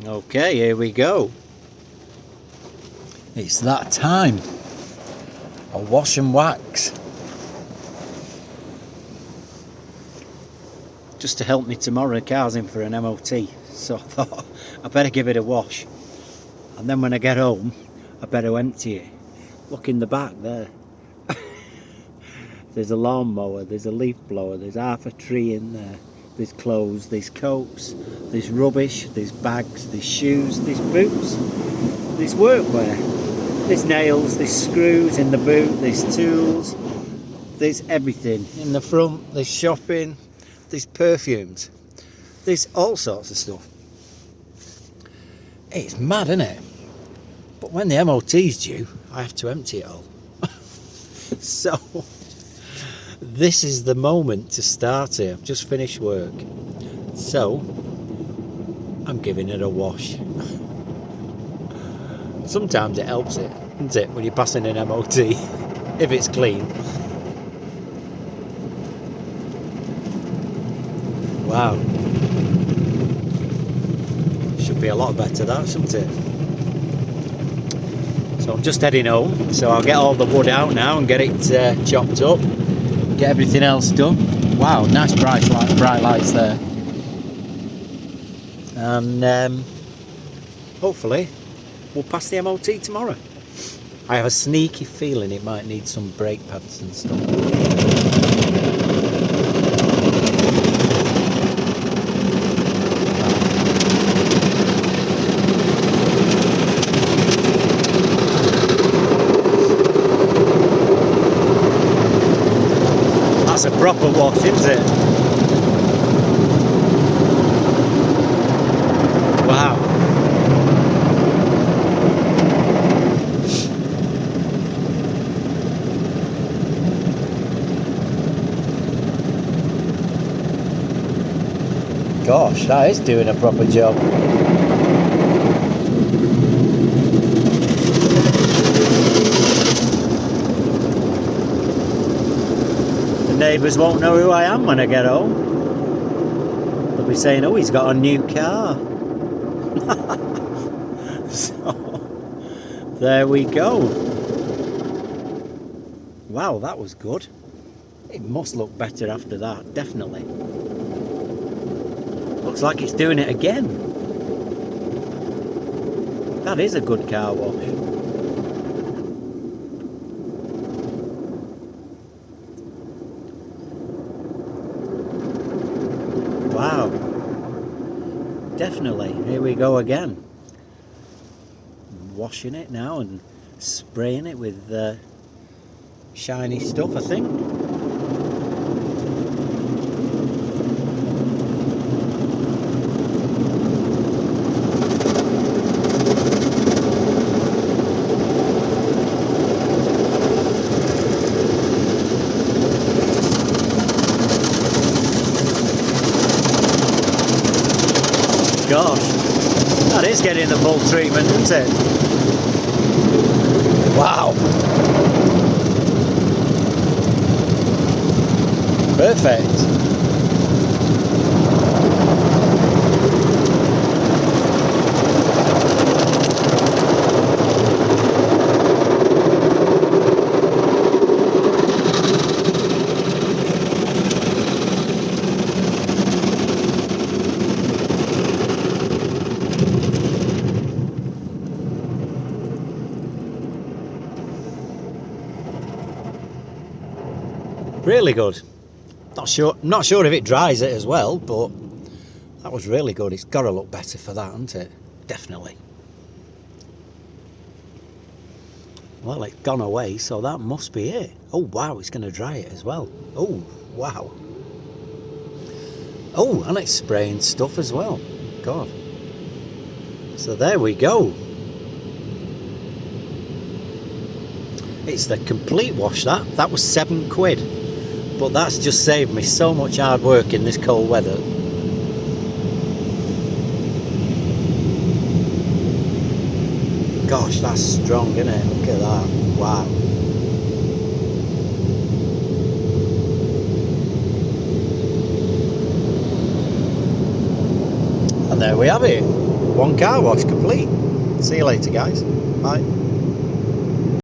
Okay, here we go. It's that time. A wash and wax. Just to help me tomorrow, the car's in for an MOT. So I thought I better give it a wash. And then when I get home, I better empty it. Look in the back there. There's a lawnmower, there's a leaf blower, there's half a tree in there. There's clothes, there's coats, there's rubbish, there's bags, there's shoes, there's boots, there's workwear, there's nails, there's screws in the boot, there's tools, there's everything. In the front, there's shopping, there's perfumes, there's all sorts of stuff. It's mad, isn't it? But when the MOT's due, I have to empty it all. So this is the moment to start it. I've just finished work, so I'm giving it a wash. Sometimes it helps it, doesn't it, when you're passing an MOT, if it's clean. Wow. Should be a lot better, that, shouldn't it? So I'm just heading home, so I'll get all the wood out now and get it chopped up. Get everything else done. Wow, nice bright lights there. And hopefully we'll pass the MOT tomorrow. I have a sneaky feeling it might need some brake pads and stuff. That's a proper wash, isn't it? Wow. Gosh, that is doing a proper job. Neighbours won't know who I am when I get home. They'll be saying, oh, he's got a new car. So, there we go. Wow, that was good. It must look better after that, definitely. Looks like it's doing it again. That is a good car wash. Wow, definitely. Here we go again. Washing it now and spraying it with shiny stuff, I think. Gosh, that is getting the full treatment, isn't it? Wow. Perfect. Really good. Not sure if it dries it as well, but that was really good. It's got to look better for that, hasn't it? Definitely. Well, it's gone away, so that must be it. Oh, wow, it's going to dry it as well. Oh, wow. Oh, and it's spraying stuff as well. God. So there we go. It's the complete wash, that. That was £7. But that's just saved me so much hard work in this cold weather. Gosh, that's strong, isn't it? Look at that. Wow. And there we have it. one car wash complete. See you later, guys. Bye.